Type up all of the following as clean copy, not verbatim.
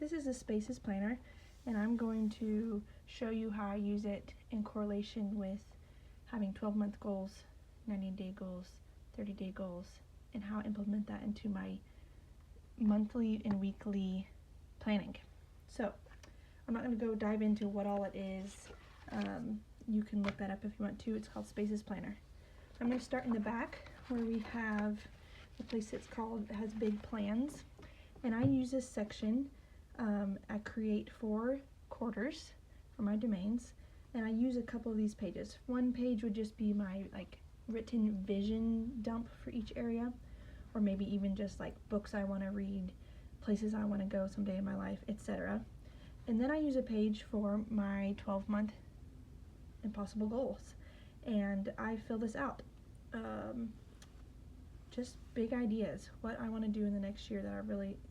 This is a Spaces planner, and I'm going to show you how I use it in correlation with having 12-month goals, 90-day goals, 30-day goals, and how I implement that into my monthly and weekly planning. So I'm not going to go dive into what all it is. You can look that up if you want to. It's called Spaces Planner. I'm going to start in the back where we have a place that's called, it has big plans, and I use this section. I create 4 quarters for my domains, and I use a couple of these pages. One page would just be my written vision dump for each area, or maybe even just books I want to read, places I want to go someday in my life, etc. And then I use a page for my 12-month impossible goals, and I fill this out. Just big ideas, what I want to do in the next year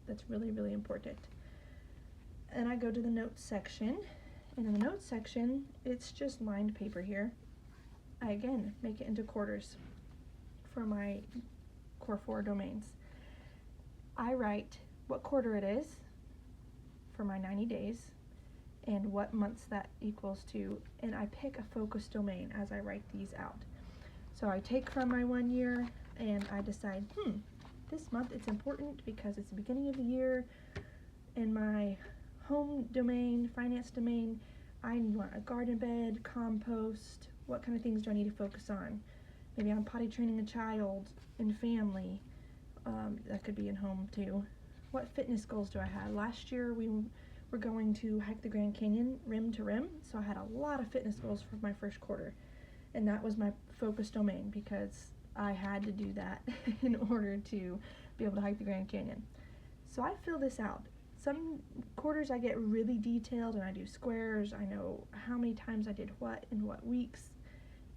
that's really important. And I go to the notes section, and in the notes section, it's just lined paper here. I again make it into quarters for my core 4 domains. I write what quarter it is for my 90 days and what months that equals to, and I pick a focus domain as I write these out. So I take from my 1 year and I decide, this month it's important because it's the beginning of the year. In my home domain, finance domain, I want a garden bed, compost. What kind of things do I need to focus on? Maybe I'm potty training a child in family. That could be in home too. What fitness goals do I have? Last year we were going to hike the Grand Canyon rim to rim, so I had a lot of fitness goals for my first quarter, and that was my focus domain because I had to do that in order to be able to hike the Grand Canyon. So I fill this out. Some quarters I get really detailed and I do squares. I know how many times I did what in what weeks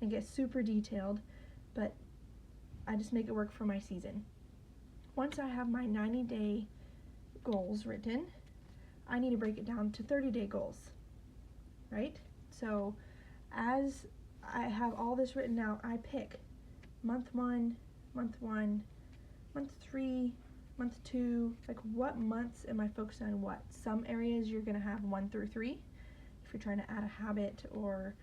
and get super detailed, but I just make it work for my season. Once I have my 90-day goals written, I need to break it down to 30-day goals, right? So as I have all this written out, I pick month 1, month 3, month 2, what months am I focused on what? Some areas you're going to have 1 through 3 if you're trying to add a habit, or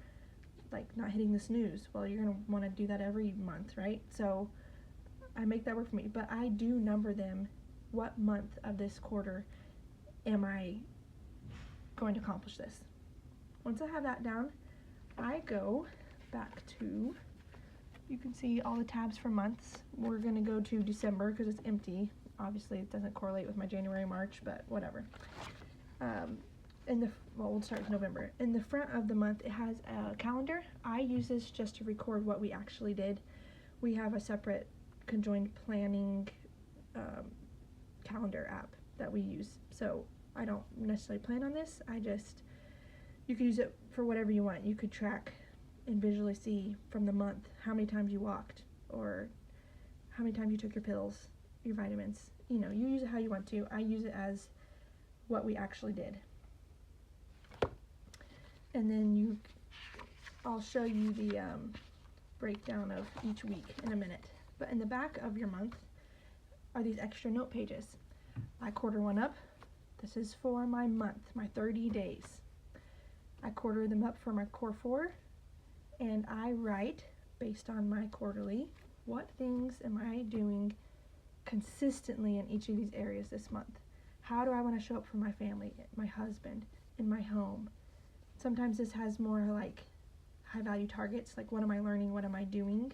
not hitting the snooze. Well, you're going to want to do that every month, right? So I make that work for me, but I do number them. What month of this quarter am I going to accomplish this? Once I have that down, I go back to, you can see all the tabs for months. We're going to go to December because it's empty. Obviously, it doesn't correlate with my January, March, but whatever. We'll start with November. In the front of the month, it has a calendar. I use this just to record what we actually did. We have a separate conjoined planning calendar app that we use. So I don't necessarily plan on this. You could use it for whatever you want. You could track and visually see from the month how many times you walked, or how many times you took your pills, your vitamins. You use it how you want to. I use it as what we actually did. And then I'll show you the breakdown of each week in a minute. But in the back of your month are these extra note pages. I quarter one up. This is for my month, my 30 days. I quarter them up for my core 4, and I write, based on my quarterly, what things am I doing consistently in each of these areas this month? How do I want to show up for my family, my husband, in my home? Sometimes this has more high value targets, what am I learning, what am I doing?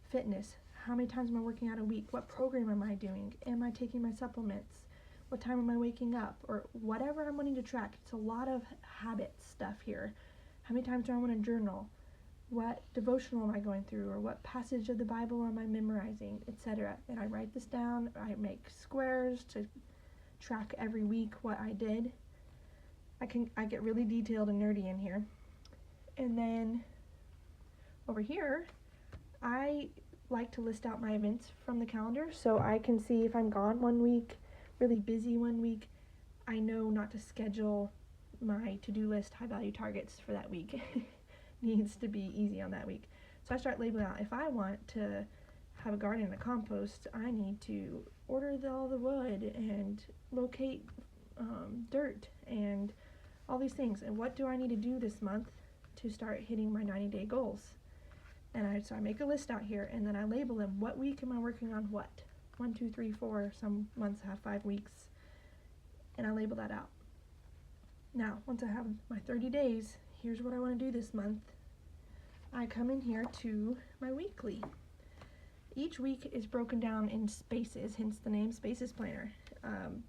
Fitness, how many times am I working out a week? What program am I doing? Am I taking my supplements? What time am I waking up? Or whatever I'm wanting to track. It's a lot of habit stuff here. How many times do I want to journal? What devotional am I going through, or what passage of the Bible am I memorizing, etc. And I write this down. I make squares to track every week what I did. I get really detailed and nerdy in here. And then over here, I like to list out my events from the calendar so I can see if I'm gone 1 week, really busy 1 week, I know not to schedule my to-do list high value targets for that week. Needs to be easy on that week. So I start labeling out, if I want to have a garden and a compost, I need to order all the wood and locate dirt and all these things. And what do I need to do this month to start hitting my 90-day goals? And so I make a list out here, and then I label them. What week am I working on what? 1, 2, 3, 4. Some months have 5 weeks, and I label that out. Now, once I have my 30 days, here's what I want to do this month. I come in here to my weekly. Each week is broken down in spaces, hence the name Spaces Planner.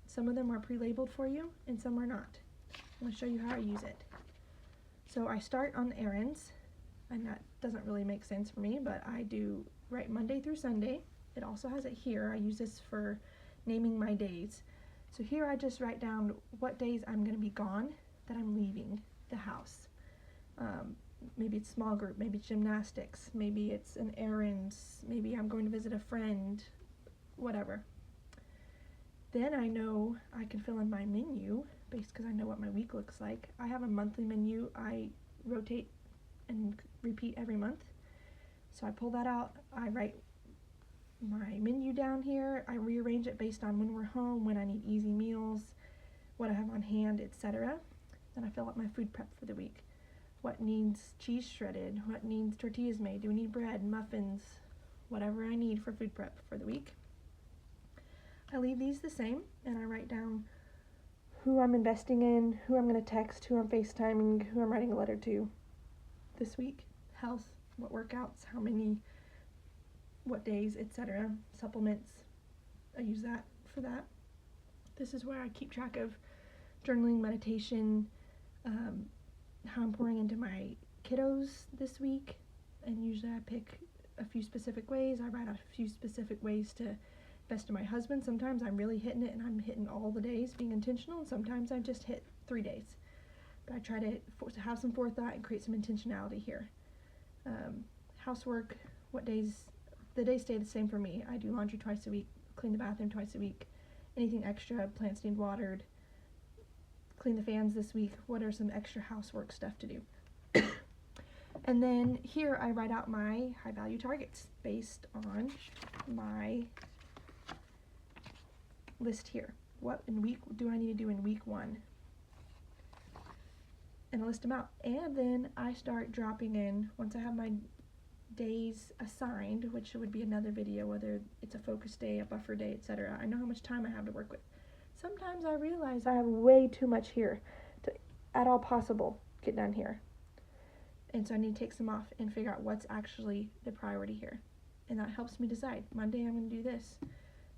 Some of them are pre-labeled for you, and some are not. I'm going to show you how I use it. So I start on errands, and that doesn't really make sense for me, but I do write Monday through Sunday. It also has it here. I use this for naming my days. So here I just write down what days I'm going to be gone, that I'm leaving the house. Maybe it's small group, maybe it's gymnastics, maybe it's an errand, maybe I'm going to visit a friend, whatever. Then I know I can fill in my menu, based because I know what my week looks like. I have a monthly menu I rotate and repeat every month. So I pull that out, I write my menu down here, I rearrange it based on when we're home, when I need easy meals, what I have on hand, etc. Then I fill out my food prep for the week. What needs cheese shredded, what needs tortillas made, do we need bread, muffins, whatever I need for food prep for the week. I leave these the same, and I write down who I'm investing in, who I'm going to text, who I'm FaceTiming, who I'm writing a letter to this week, health, what workouts, how many, what days, etc. Supplements, I use that for that. This is where I keep track of journaling, meditation, how I'm pouring into my kiddos this week, and usually I pick a few specific ways. I write out a few specific ways to invest in my husband. Sometimes I'm really hitting it and I'm hitting all the days being intentional, and sometimes I just hit 3 days. But I try to have some forethought and create some intentionality here. Housework, what days, the days stay the same for me. I do laundry twice a week, clean the bathroom twice a week. Anything extra, plants need watered, clean the fans this week. What are some extra housework stuff to do? And then here I write out my high value targets based on my list here. What in week do I need to do in week 1? And I list them out. And then I start dropping in, once I have my days assigned, which would be another video, whether it's a focus day, a buffer day, etc. I know how much time I have to work with. Sometimes I realize I have way too much here to, at all possible, get done here. And so I need to take some off and figure out what's actually the priority here. And that helps me decide. Monday I'm going to do this.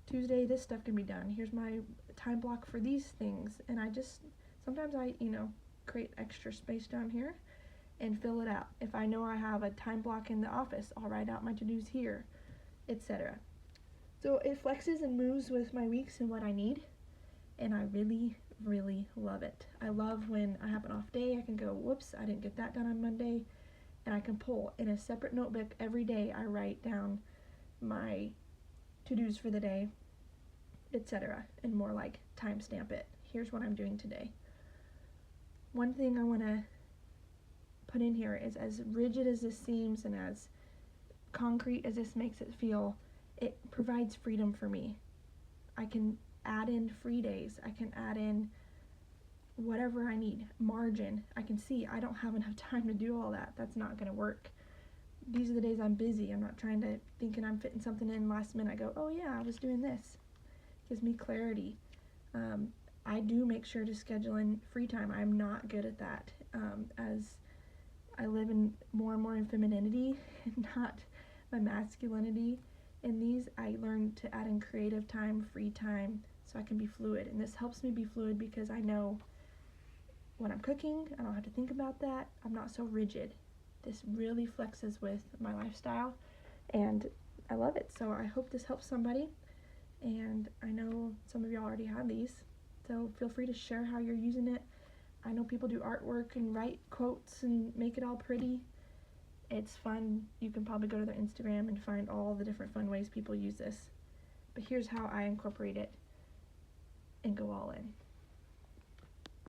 Tuesday this stuff can be done. Here's my time block for these things. And I just, sometimes I, create extra space down here and fill it out. If I know I have a time block in the office, I'll write out my to-dos here, etc. So it flexes and moves with my weeks and what I need. And I really, really love it. I love when I have an off day, I can go, whoops, I didn't get that done on Monday, and I can pull. In a separate notebook every day, I write down my to-dos for the day, etc. And more like timestamp it. Here's what I'm doing today. One thing I want to put in here is, as rigid as this seems and as concrete as this makes it feel, it provides freedom for me. I can add in free days. I can add in whatever I need. Margin. I can see I don't have enough time to do all that. That's not going to work. These are the days I'm busy. I'm not trying to thinking I'm fitting something in last minute. I go, oh yeah, I was doing this. Gives me clarity. I do make sure to schedule in free time. I'm not good at that. As I live in more and more in femininity and not my masculinity. In these, I learned to add in creative time, free time, so I can be fluid. And this helps me be fluid because I know when I'm cooking, I don't have to think about that. I'm not so rigid. This really flexes with my lifestyle, and I love it. So I hope this helps somebody. And I know some of y'all already have these, so feel free to share how you're using it. I know people do artwork and write quotes and make it all pretty. It's fun. You can probably go to their Instagram and find all the different fun ways people use this. But here's how I incorporate it and go all in.